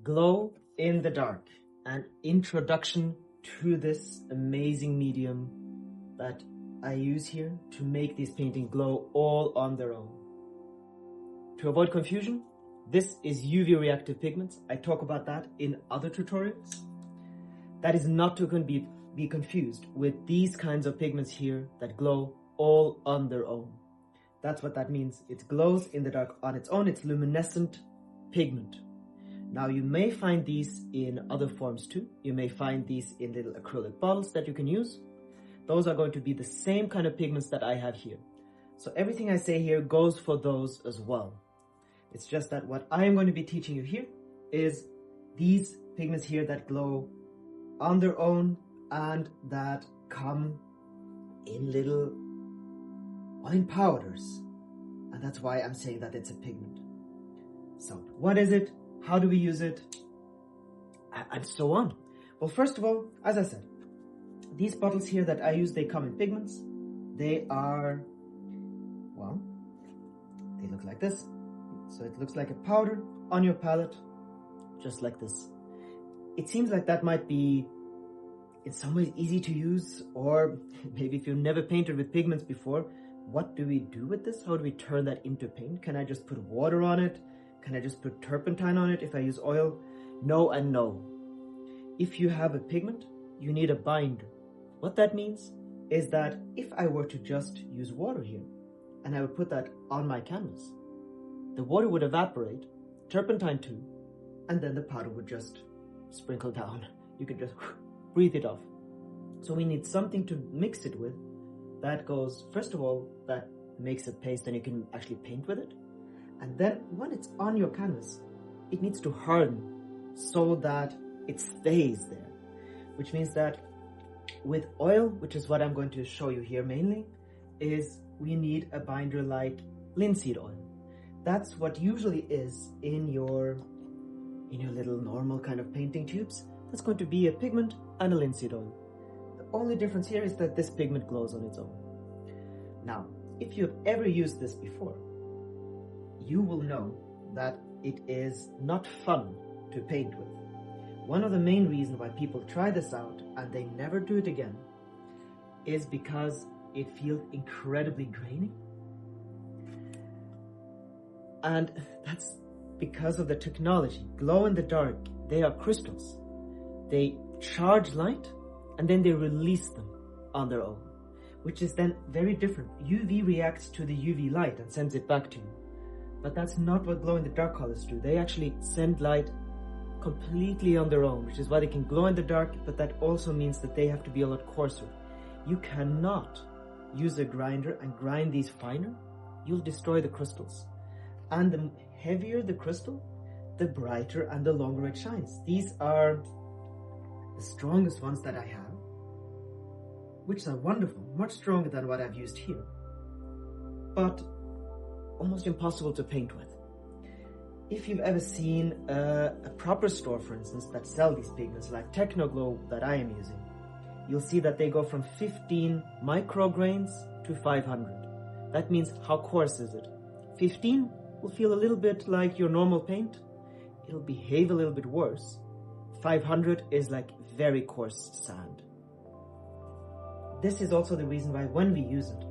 Glow in the dark, an introduction to this amazing medium that I use here to make these paintings glow all on their own. To avoid confusion, this is UV reactive pigments. I talk about that in other tutorials. That is not to be confused with these kinds of pigments here that glow all on their own. That's what that means. It glows in the dark on its own. It's luminescent pigment. Now you may find these in other forms too. You may find these in little acrylic bottles that you can use. Those are going to be the same kind of pigments that I have here. So everything I say here goes for those as well. It's just that what I am going to be teaching you here is these pigments here that glow on their own and that come in little wine powders. And that's why I'm saying that it's a pigment. So what is it? How do we use it? And so on. Well, first of all, as I said, these bottles here that I use, they come in pigments. They are, well, they look like this. So it looks like a powder on your palette, just like this. It seems like that might be in some ways easy to use, or maybe if you've never painted with pigments before, what do we do with this? How do we turn that into paint? Can I just put water on it? Can I just put turpentine on it if I use oil? No and no. If you have a pigment, you need a binder. What that means is that if I were to just use water here, and I would put that on my canvas, the water would evaporate, turpentine too, and then the powder would just sprinkle down. You could just breathe it off. So we need something to mix it with that goes, first of all, that makes a paste and you can actually paint with it. And then when it's on your canvas, it needs to harden so that it stays there. Which means that with oil, which is what I'm going to show you here mainly, is we need a binder like linseed oil. That's what usually is in your little normal kind of painting tubes. That's going to be a pigment and a linseed oil. The only difference here is that this pigment glows on its own. Now, if you've ever used this before, you will know that it is not fun to paint with. One of the main reasons why people try this out and they never do it again is because it feels incredibly draining. And that's because of the technology. Glow in the dark, they are crystals. They charge light and then they release them on their own, which is then very different. UV reacts to the UV light and sends it back to you. But that's not what glow in the dark colors do. They actually send light completely on their own, which is why they can glow in the dark, but that also means that they have to be a lot coarser. You cannot use a grinder and grind these finer. You'll destroy the crystals. And the heavier the crystal, the brighter and the longer it shines. These are the strongest ones that I have, which are wonderful, much stronger than what I've used here, but almost impossible to paint with. If you've ever seen a proper store, for instance, that sell these pigments like Technoglow that I am using, you'll see that they go from 15 micrograins to 500. That means how coarse is it? 15 will feel a little bit like your normal paint. It'll behave a little bit worse. 500 is like very coarse sand. This is also the reason why when we use it,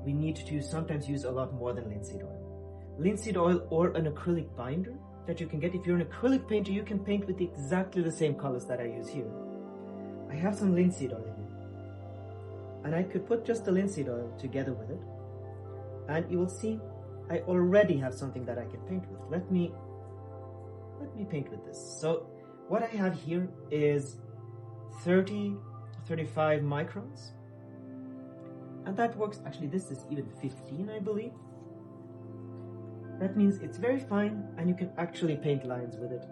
we need to sometimes use a lot more than linseed oil. Linseed oil or an acrylic binder that you can get. If you're an acrylic painter, you can paint with exactly the same colors that I use here. I have some linseed oil here. And I could put just the linseed oil together with it. And you will see I already have something that I can paint with. Let me paint with this. So what I have here is 35 microns. And that works, actually this is even 15, I believe. That means it's very fine and you can actually paint lines with it.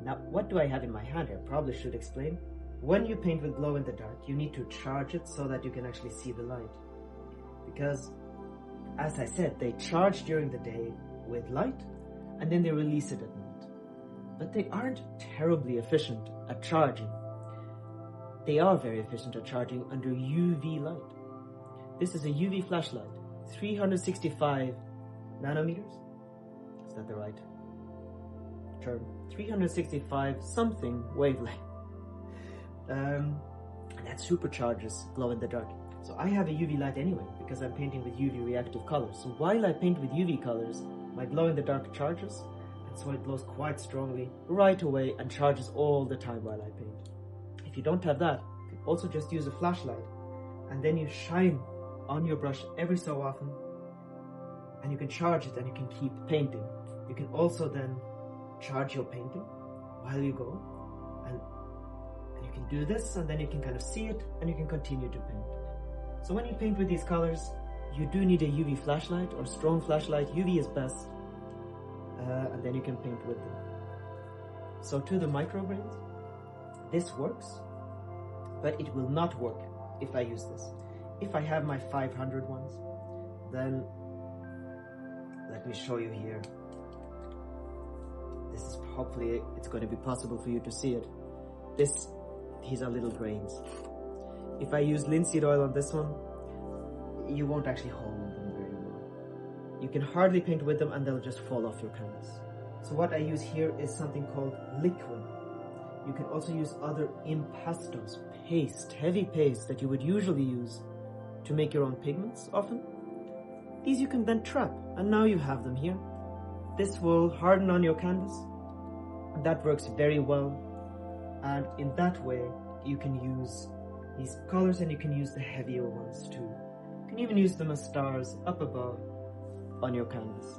Now, what do I have in my hand? I probably should explain. When you paint with glow in the dark, you need to charge it so that you can actually see the light. Because, as I said, they charge during the day with light and then they release it at night. But they aren't terribly efficient at charging. They are very efficient at charging under UV light. This is a UV flashlight, 365 nanometers. Is that the right term, 365 something wavelength. And that supercharges glow in the dark. So I have a UV light anyway, because I'm painting with UV reactive colors. So while I paint with UV colors, my glow in the dark charges, and so it glows quite strongly right away and charges all the time while I paint. If you don't have that, you can also just use a flashlight, and then you shine on your brush every so often, and you can charge it and you can keep painting. You can also then charge your painting while you go, and you can do this, and then you can kind of see it and you can continue to paint. So when you paint with these colors, you do need a UV flashlight or strong flashlight. UV is best, and then you can paint with them. So to the micrograins, this works, but it will not work if I use this. If I have my 500 ones, then let me show you here. This is hopefully it's going to be possible for you to see it. These are little grains. If I use linseed oil on this one, you won't actually hold them very well. You can hardly paint with them and they'll just fall off your canvas. So what I use here is something called liquid. You can also use other impastos, paste, heavy paste that you would usually use to make your own pigments often. These you can then trap, and now you have them here. This will harden on your canvas, and that works very well. And in that way, you can use these colors and you can use the heavier ones too. You can even use them as stars up above on your canvas.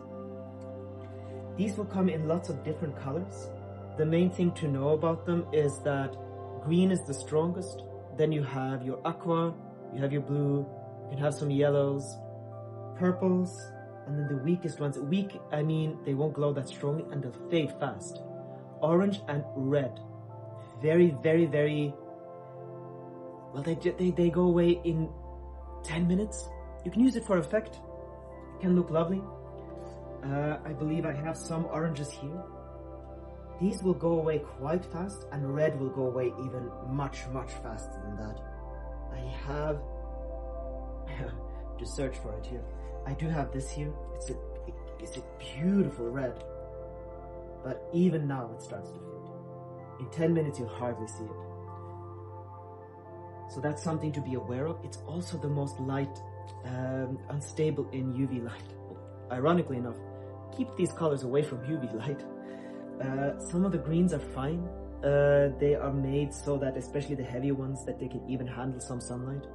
These will come in lots of different colors. The main thing to know about them is that green is the strongest, then you have your aqua, you have your blue, you can have some yellows, purples, and then the weakest ones. Weak, I mean they won't glow that strongly and they'll fade fast. Orange and red. Very, very, very, well, they go away in 10 minutes. You can use it for effect. It can look lovely. I believe I have some oranges here. These will go away quite fast, and red will go away even much, much faster than that. I have to search for it here. I do have this here. It's a beautiful red, but even now it starts to fade. In 10 minutes you'll hardly see it. So that's something to be aware of. It's also the most light, unstable in UV light. Ironically enough, keep these colors away from UV light. Some of the greens are fine. They are made so that, especially the heavy ones, that they can even handle some sunlight.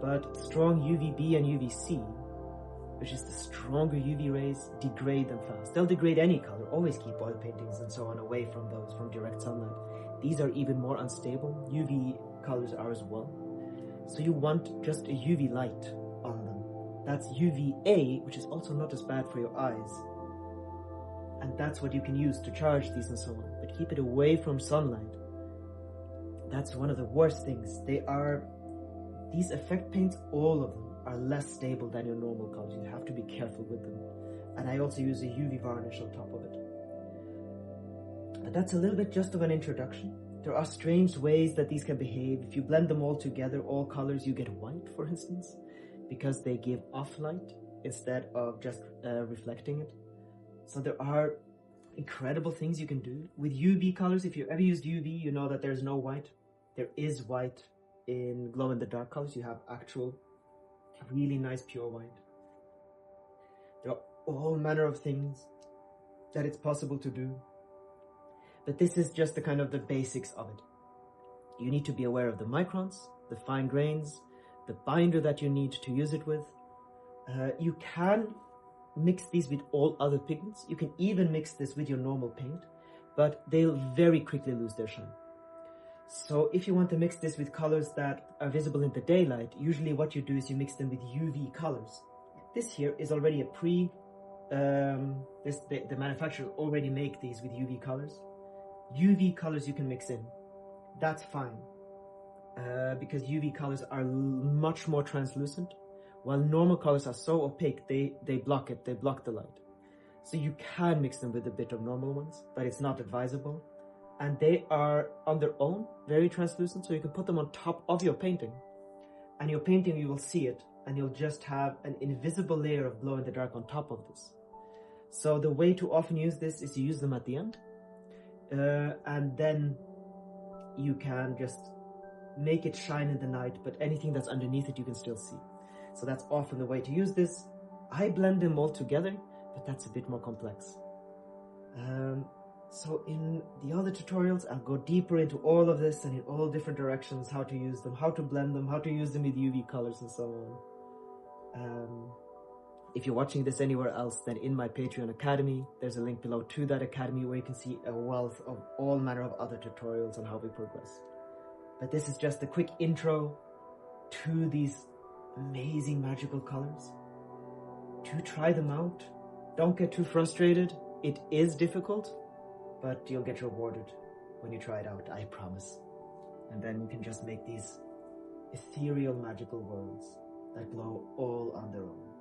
But strong UVB and UVC, which is the stronger UV rays, degrade them fast. They'll degrade any color. Always keep oil paintings and so on away from those, from direct sunlight. These are even more unstable. UV colors are as well. So you want just a UV light on them. That's UVA, which is also not as bad for your eyes. And that's what you can use to charge these and so on. But keep it away from sunlight. That's one of the worst things. These effect paints, all of them, are less stable than your normal colors. You have to be careful with them. And I also use a UV varnish on top of it. But that's a little bit just of an introduction. There are strange ways that these can behave. If you blend them all together, all colors, you get white, for instance, because they give off light instead of just reflecting it. So there are incredible things you can do. With UV colors, if you ever used UV, you know that there's no white. There is white in glow-in-the-dark colors. You have actual, really nice pure white. There are all manner of things that it's possible to do. But this is just the basics of it. You need to be aware of the microns, the fine grains, the binder that you need to use it with. You can mix these with all other pigments. You can even mix this with your normal paint, but they'll very quickly lose their shine. So if you want to mix this with colors that are visible in the daylight, usually what you do is you mix them with UV colors. This here is already a the manufacturer already make these with UV colors. UV colors you can mix in. That's fine. Because UV colors are much more translucent, while normal colors are so opaque, they block it, they block the light. So you can mix them with a bit of normal ones, but it's not advisable. And they are on their own very translucent, so you can put them on top of your painting. And your painting, you will see it, and you'll just have an invisible layer of glow in the dark on top of this. So the way to often use this is to use them at the end, and then you can just make it shine in the night, but anything that's underneath it you can still see. So that's often the way to use this. I blend them all together, but that's a bit more complex. So in the other tutorials, I'll go deeper into all of this and in all different directions, how to use them, how to blend them, how to use them with UV colors and so on. If you're watching this anywhere else, then in my Patreon Academy, there's a link below to that Academy where you can see a wealth of all manner of other tutorials on how we progress. But this is just a quick intro to these amazing magical colors. Do try them out. Don't get too frustrated. It is difficult, but you'll get rewarded when you try it out, I promise. And then you can just make these ethereal magical worlds that glow all on their own.